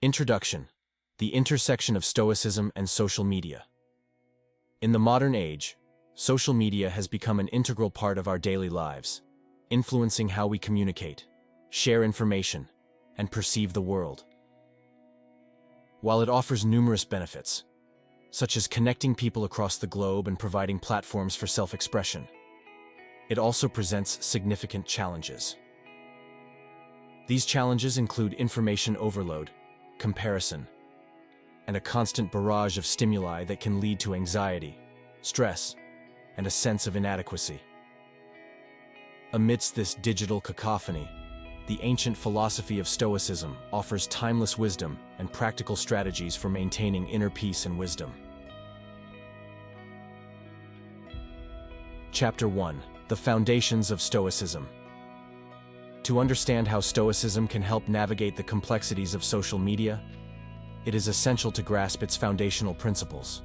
Introduction: the intersection of Stoicism and social media. In the modern age, social media has become an integral part of our daily lives, influencing how we communicate, share information, and perceive the world. While it offers numerous benefits, such as connecting people across the globe and providing platforms for self-expression, it also presents significant challenges. These challenges include information overload, comparison, and a constant barrage of stimuli that can lead to anxiety, stress, and a sense of inadequacy. Amidst this digital cacophony, the ancient philosophy of Stoicism offers timeless wisdom and practical strategies for maintaining inner peace and wisdom. Chapter 1: The Foundations of Stoicism. To understand how Stoicism can help navigate the complexities of social media, it is essential to grasp its foundational principles.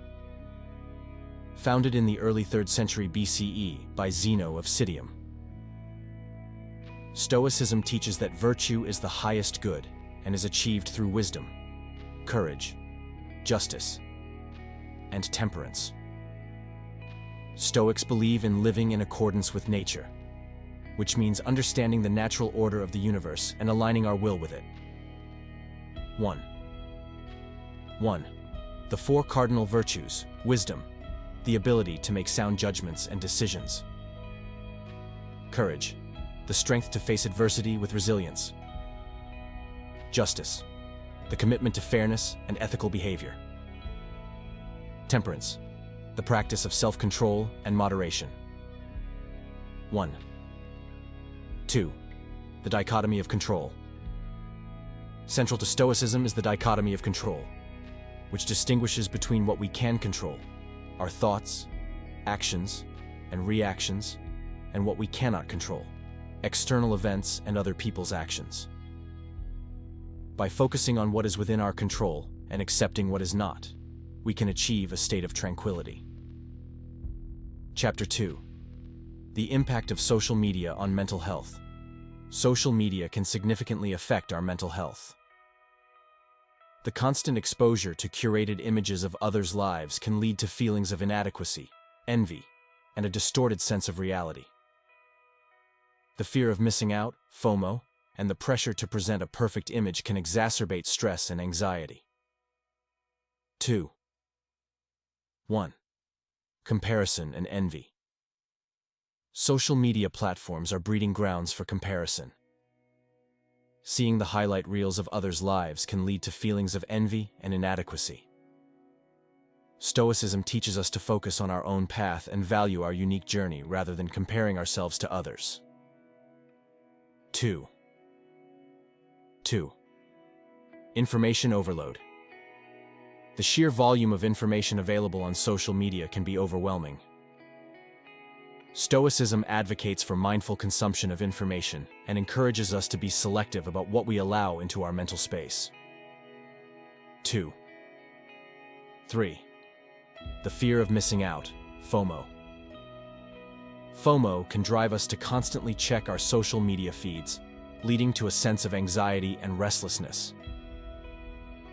Founded in the early 3rd century BCE by Zeno of Citium, Stoicism teaches that virtue is the highest good and is achieved through wisdom, courage, justice, and temperance. Stoics believe in living in accordance with nature, which means understanding the natural order of the universe and aligning our will with it. 1. The 4 cardinal virtues: wisdom, the ability to make sound judgments and decisions; courage, the strength to face adversity with resilience; justice, the commitment to fairness and ethical behavior; temperance, the practice of self-control and moderation. 1. 2. The dichotomy of control. Central to Stoicism is the dichotomy of control, which distinguishes between what we can control, our thoughts, actions, and reactions, and what we cannot control, external events and other people's actions. By focusing on what is within our control and accepting what is not, we can achieve a state of tranquility. Chapter 2: The Impact of Social Media on Mental Health. Social media can significantly affect our mental health. The constant exposure to curated images of others' lives can lead to feelings of inadequacy, envy, and a distorted sense of reality. The fear of missing out, FOMO, and the pressure to present a perfect image can exacerbate stress and anxiety. 2. 1. Comparison and envy. Social media platforms are breeding grounds for comparison. Seeing the highlight reels of others' lives can lead to feelings of envy and inadequacy. Stoicism teaches us to focus on our own path and value our unique journey rather than comparing ourselves to others. 2. Information overload. The sheer volume of information available on social media can be overwhelming. Stoicism advocates for mindful consumption of information and encourages us to be selective about what we allow into our mental space. 2. 3. The fear of missing out, FOMO. FOMO can drive us to constantly check our social media feeds, leading to a sense of anxiety and restlessness.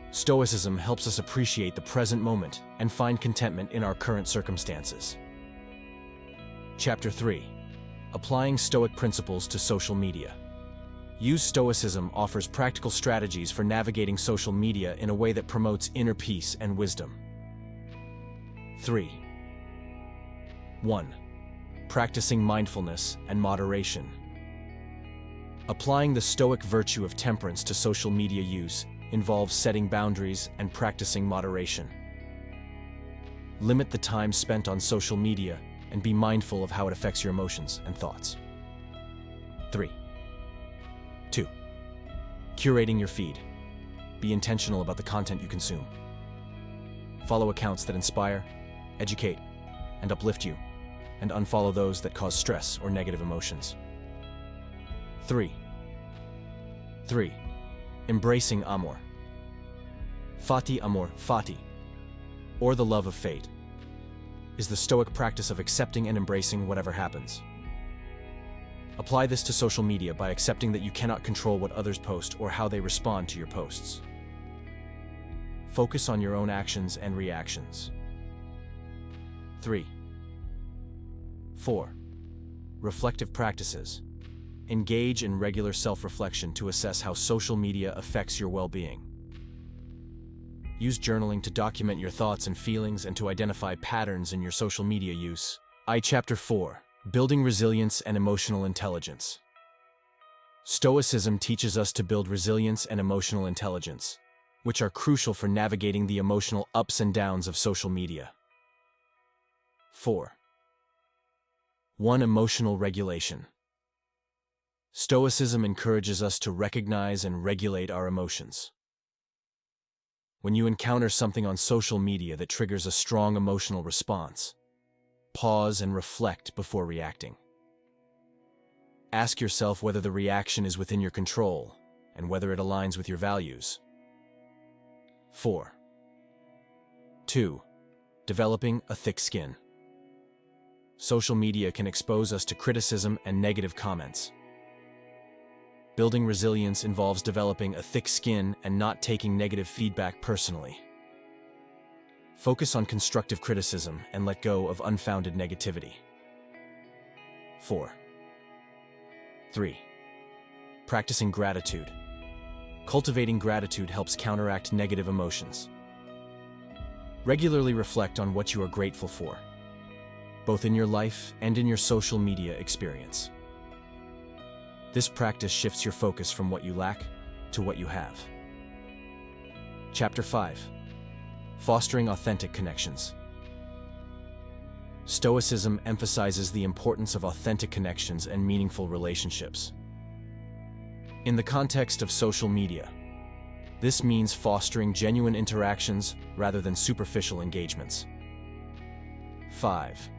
Stoicism helps us appreciate the present moment and find contentment in our current circumstances. Chapter 3: Applying Stoic Principles to Social Media. Stoicism offers practical strategies for navigating social media in a way that promotes inner peace and wisdom. 3. 1. Practicing mindfulness and moderation. Applying the Stoic virtue of temperance to social media use involves setting boundaries and practicing moderation. Limit the time spent on social media and be mindful of how it affects your emotions and thoughts. 3. 2. Curating your feed. Be intentional about the content you consume. Follow accounts that inspire, educate, and uplift you, and unfollow those that cause stress or negative emotions. 3. Embracing amor. Fati amor, fati, or the love of fate, is the Stoic practice of accepting and embracing whatever happens. Apply this to social media by accepting that you cannot control what others post or how they respond to your posts. Focus on your own actions and reactions. 3. 4. Reflective practices. Engage in regular self-reflection to assess how social media affects your well-being. Use journaling to document your thoughts and feelings and to identify patterns in your social media use. Chapter 4. Building resilience and emotional intelligence. Stoicism teaches us to build resilience and emotional intelligence, which are crucial for navigating the emotional ups and downs of social media. 4. 1. Emotional regulation. Stoicism encourages us to recognize and regulate our emotions. When you encounter something on social media that triggers a strong emotional response, pause and reflect before reacting. Ask yourself whether the reaction is within your control and whether it aligns with your values. 4. 2. Developing a thick skin. Social media can expose us to criticism and negative comments. Building resilience involves developing a thick skin and not taking negative feedback personally. Focus on constructive criticism and let go of unfounded negativity. 4. 3. Practicing gratitude. Cultivating gratitude helps counteract negative emotions. Regularly reflect on what you are grateful for, both in your life and in your social media experience. This practice shifts your focus from what you lack to what you have. Chapter 5. Fostering authentic connections. Stoicism emphasizes the importance of authentic connections and meaningful relationships. In the context of social media, this means fostering genuine interactions rather than superficial engagements. 5.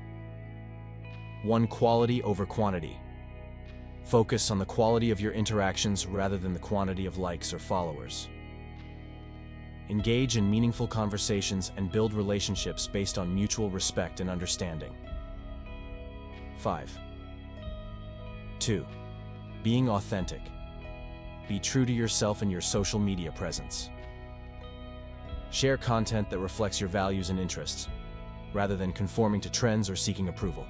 1. Quality over quantity. Focus on the quality of your interactions rather than the quantity of likes or followers. Engage in meaningful conversations and build relationships based on mutual respect and understanding. 5. 2. Being authentic. Be true to yourself and your social media presence. Share content that reflects your values and interests, rather than conforming to trends or seeking approval.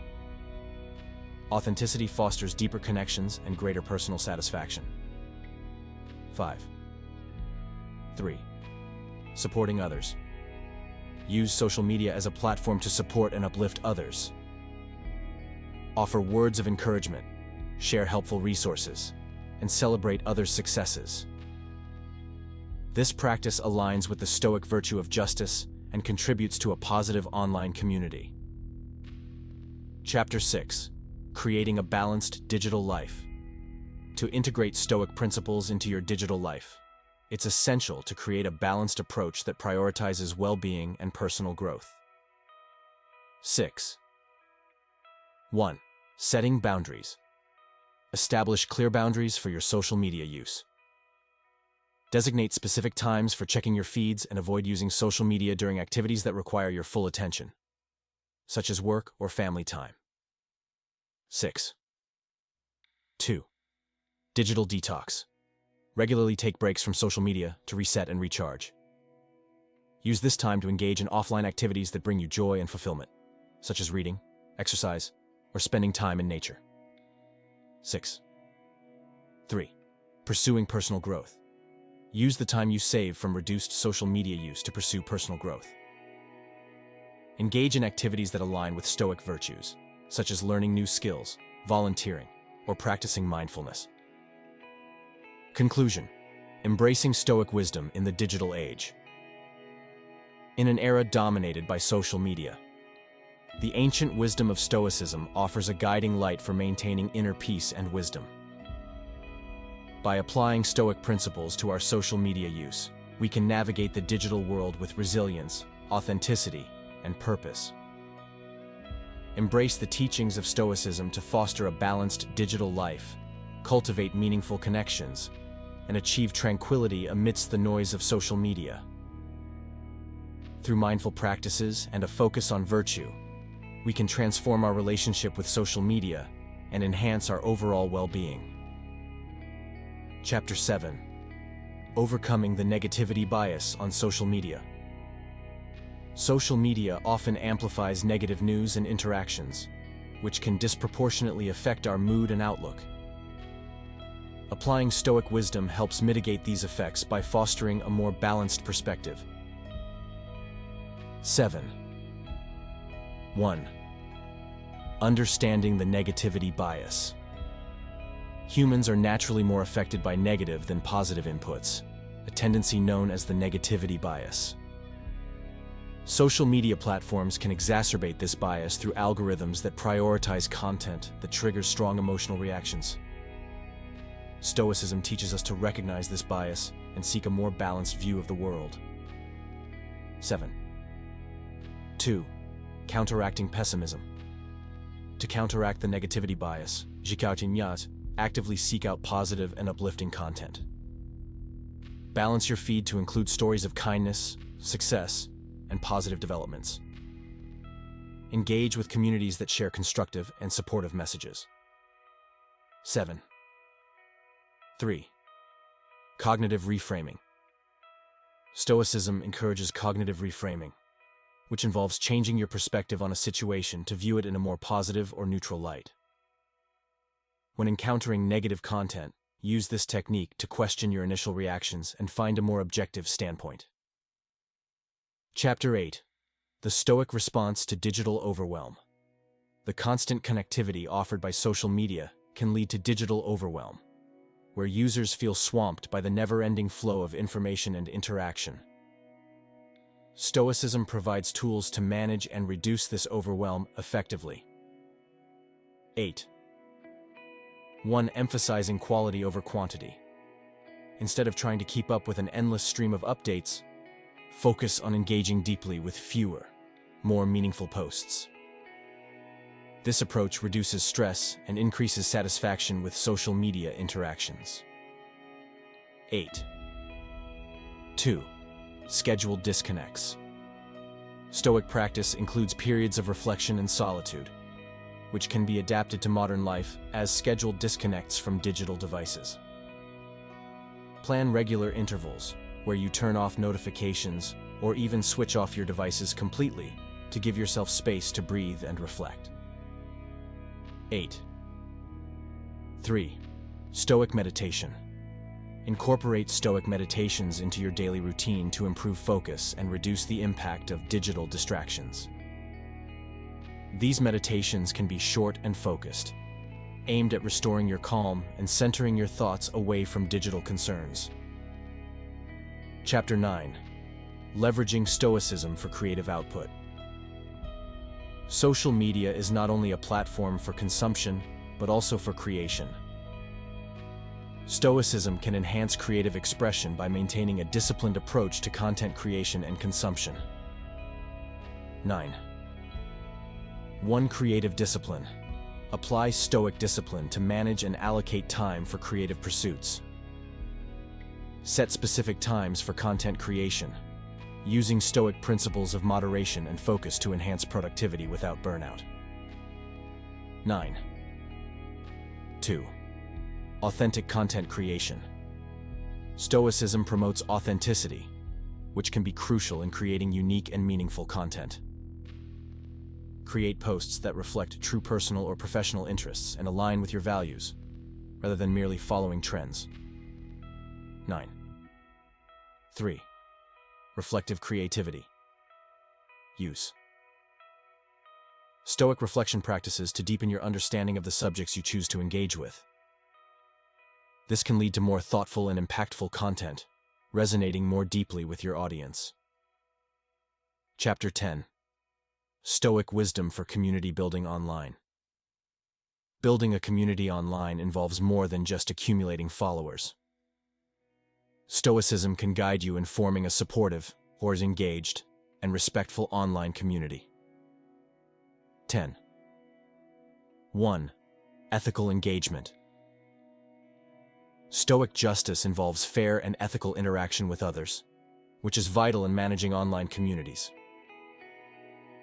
Authenticity fosters deeper connections and greater personal satisfaction. 5. 3. Supporting others. Use social media as a platform to support and uplift others. Offer words of encouragement, share helpful resources, and celebrate others' successes. This practice aligns with the Stoic virtue of justice and contributes to a positive online community. Chapter 6. Creating a balanced digital life. To integrate Stoic principles into your digital life, it's essential to create a balanced approach that prioritizes well-being and personal growth. 6. 1. Setting boundaries. Establish clear boundaries for your social media use. Designate specific times for checking your feeds and avoid using social media during activities that require your full attention, such as work or family time. 6. 2. Digital detox. Regularly take breaks from social media to reset and recharge. Use this time to engage in offline activities that bring you joy and fulfillment, such as reading, exercise, or spending time in nature. 6. 3. Pursuing personal growth. Use the time you save from reduced social media use to pursue personal growth. Engage in activities that align with Stoic virtues, such as learning new skills, volunteering, or practicing mindfulness. Conclusion. Embracing Stoic wisdom in the digital age. In an era dominated by social media, the ancient wisdom of Stoicism offers a guiding light for maintaining inner peace and wisdom. By applying Stoic principles to our social media use, we can navigate the digital world with resilience, authenticity, and purpose. Embrace the teachings of Stoicism to foster a balanced digital life, cultivate meaningful connections, and achieve tranquility amidst the noise of social media. Through mindful practices and a focus on virtue, we can transform our relationship with social media and enhance our overall well-being. Chapter 7. Overcoming the negativity bias on social media. Social media often amplifies negative news and interactions, which can disproportionately affect our mood and outlook. Applying Stoic wisdom helps mitigate these effects by fostering a more balanced perspective. 7. 1. Understanding the negativity bias. Humans are naturally more affected by negative than positive inputs, a tendency known as the negativity bias. Social media platforms can exacerbate this bias through algorithms that prioritize content that triggers strong emotional reactions. Stoicism teaches us to recognize this bias and seek a more balanced view of the world. 7. 2. Counteracting pessimism. To counteract the negativity bias, actively seek out positive and uplifting content. Balance your feed to include stories of kindness, success, and positive developments. Engage with communities that share constructive and supportive messages. 7. 3. Cognitive reframing. Stoicism encourages cognitive reframing, which involves changing your perspective on a situation to view it in a more positive or neutral light. When encountering negative content, use this technique to question your initial reactions and find a more objective standpoint. Chapter 8. The Stoic Response to Digital Overwhelm. The constant connectivity offered by social media can lead to digital overwhelm, where users feel swamped by the never-ending flow of information and interaction. Stoicism provides tools to manage and reduce this overwhelm effectively. 8. 1. Emphasizing quality over quantity. Instead of trying to keep up with an endless stream of updates, focus on engaging deeply with fewer, more meaningful posts. This approach reduces stress and increases satisfaction with social media interactions. 8. 2. Scheduled disconnects. Stoic practice includes periods of reflection and solitude, which can be adapted to modern life as scheduled disconnects from digital devices. Plan regular intervals where you turn off notifications or even switch off your devices completely to give yourself space to breathe and reflect. 8. 3. Stoic meditation. Incorporate Stoic meditations into your daily routine to improve focus and reduce the impact of digital distractions. These meditations can be short and focused, aimed at restoring your calm and centering your thoughts away from digital concerns. Chapter 9. Leveraging Stoicism for creative output. Social media is not only a platform for consumption, but also for creation. Stoicism can enhance creative expression by maintaining a disciplined approach to content creation and consumption. 9. 1. Creative discipline. Apply Stoic discipline to manage and allocate time for creative pursuits. Set specific times for content creation, using Stoic principles of moderation and focus to enhance productivity without burnout. 9. 2. Authentic content creation. Stoicism promotes authenticity, which can be crucial in creating unique and meaningful content. Create posts that reflect true personal or professional interests and align with your values, rather than merely following trends. 9. 3. Reflective creativity. Use Stoic reflection practices to deepen your understanding of the subjects you choose to engage with. This can lead to more thoughtful and impactful content, resonating more deeply with your audience. Chapter 10. Stoic wisdom for community building online. Building a community online involves more than just accumulating followers. Stoicism can guide you in forming a supportive, or engaged, and respectful online community. 10. 1. Ethical engagement. Stoic justice involves fair and ethical interaction with others, which is vital in managing online communities.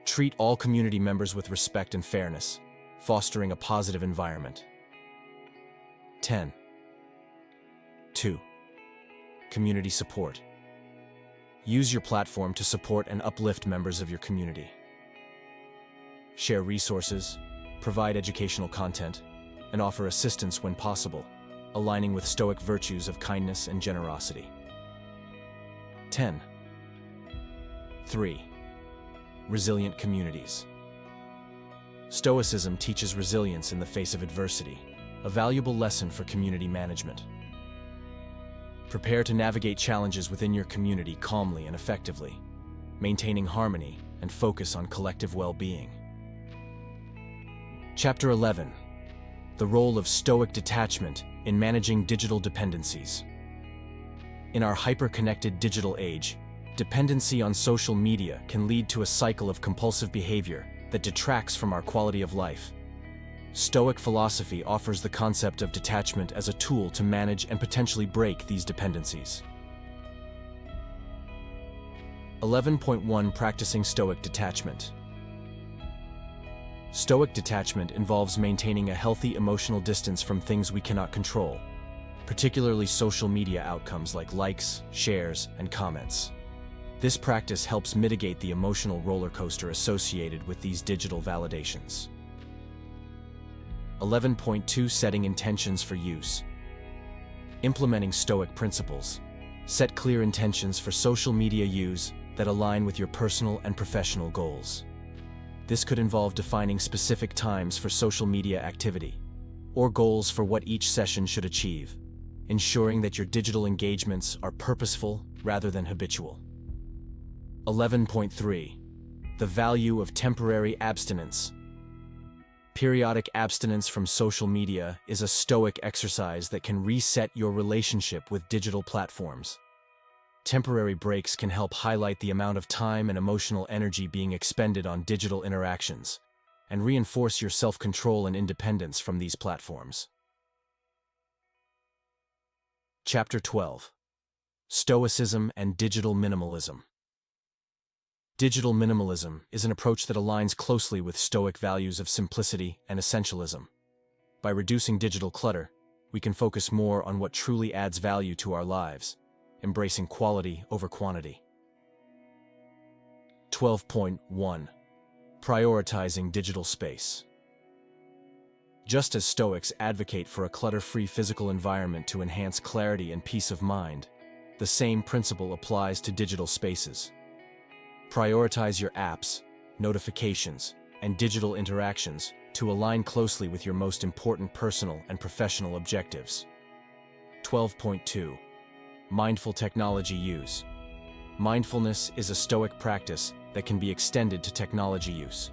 Treat all community members with respect and fairness, fostering a positive environment. 10. 2. Community support. Use your platform to support and uplift members of your community. Share resources, provide educational content, and offer assistance when possible, aligning with Stoic virtues of kindness and generosity. 10. 3. Resilient communities. Stoicism teaches resilience in the face of adversity, a valuable lesson for community management. Prepare to navigate challenges within your community calmly and effectively, maintaining harmony and focus on collective well-being. Chapter 11. The role of Stoic detachment in managing digital dependencies. In our hyper-connected digital age, dependency on social media can lead to a cycle of compulsive behavior that detracts from our quality of life. Stoic philosophy offers the concept of detachment as a tool to manage and potentially break these dependencies. 11.1 Practicing Stoic detachment. Stoic detachment involves maintaining a healthy emotional distance from things we cannot control, particularly social media outcomes like likes, shares, and comments. This practice helps mitigate the emotional roller coaster associated with these digital validations. 11.2 Setting intentions for use. Implementing Stoic principles. Set clear intentions for social media use that align with your personal and professional goals. This could involve defining specific times for social media activity, or goals for what each session should achieve, ensuring that your digital engagements are purposeful rather than habitual. 11.3 The value of temporary abstinence. Periodic abstinence from social media is a Stoic exercise that can reset your relationship with digital platforms. Temporary breaks can help highlight the amount of time and emotional energy being expended on digital interactions, and reinforce your self-control and independence from these platforms. Chapter 12. Stoicism and Digital Minimalism. Digital minimalism is an approach that aligns closely with Stoic values of simplicity and essentialism. By reducing digital clutter, we can focus more on what truly adds value to our lives, embracing quality over quantity. 12.1 Prioritizing digital space. Just as Stoics advocate for a clutter-free physical environment to enhance clarity and peace of mind, the same principle applies to digital spaces. Prioritize your apps, notifications, and digital interactions to align closely with your most important personal and professional objectives. 12.2 Mindful technology use. Mindfulness is a Stoic practice that can be extended to technology use.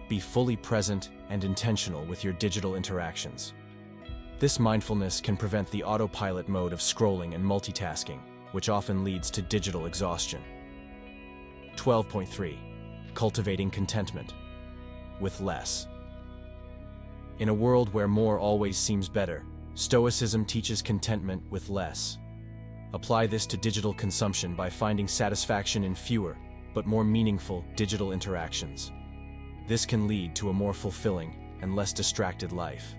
Be fully present and intentional with your digital interactions. This mindfulness can prevent the autopilot mode of scrolling and multitasking, which often leads to digital exhaustion. 12.3 Cultivating contentment. With less. In a world where more always seems better, Stoicism teaches contentment with less. Apply this to digital consumption by finding satisfaction in fewer, but more meaningful digital interactions. This can lead to a more fulfilling and less distracted life.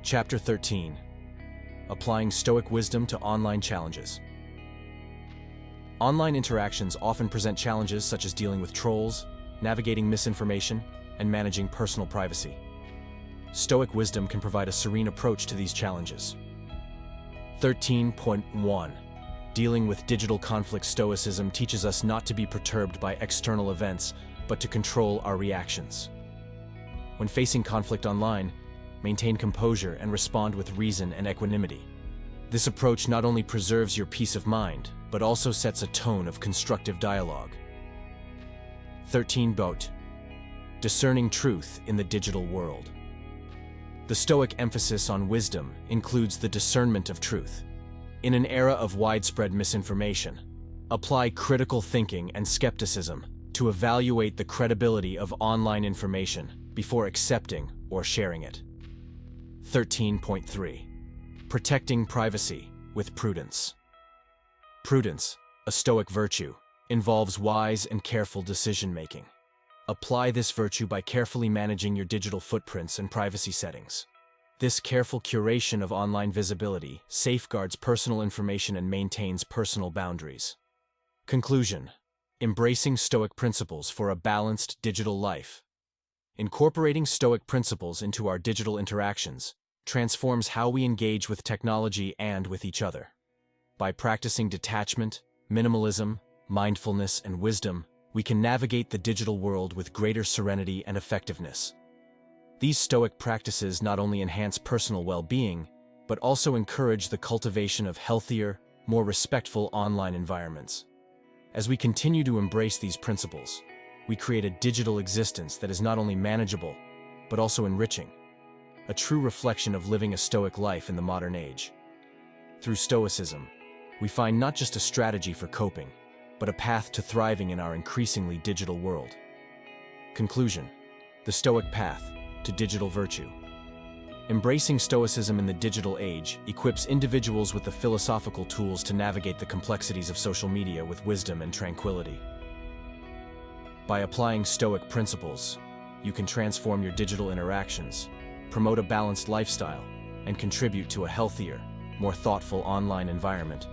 Chapter 13. Applying Stoic wisdom to online challenges. Online interactions often present challenges such as dealing with trolls, navigating misinformation, and managing personal privacy. Stoic wisdom can provide a serene approach to these challenges. 13.1 Dealing with digital conflict. Stoicism teaches us not to be perturbed by external events, but to control our reactions. When facing conflict online, maintain composure and respond with reason and equanimity. This approach not only preserves your peace of mind, but also sets a tone of constructive dialogue. 13. Discerning truth in the digital world. The Stoic emphasis on wisdom includes the discernment of truth. In an era of widespread misinformation, apply critical thinking and skepticism to evaluate the credibility of online information before accepting or sharing it. 13.3 Protecting privacy with prudence. Prudence, a Stoic virtue, involves wise and careful decision-making. Apply this virtue by carefully managing your digital footprints and privacy settings. This careful curation of online visibility safeguards personal information and maintains personal boundaries. Conclusion: embracing Stoic principles for a balanced digital life. Incorporating Stoic principles into our digital interactions transforms how we engage with technology and with each other. By practicing detachment, minimalism, mindfulness, and wisdom, we can navigate the digital world with greater serenity and effectiveness. These Stoic practices not only enhance personal well-being, but also encourage the cultivation of healthier, more respectful online environments. As we continue to embrace these principles, we create a digital existence that is not only manageable, but also enriching, a true reflection of living a Stoic life in the modern age. Through Stoicism, we find not just a strategy for coping, but a path to thriving in our increasingly digital world. Conclusion: the Stoic path to digital virtue. Embracing Stoicism in the digital age equips individuals with the philosophical tools to navigate the complexities of social media with wisdom and tranquility. By applying Stoic principles, you can transform your digital interactions, promote a balanced lifestyle, and contribute to a healthier, more thoughtful online environment.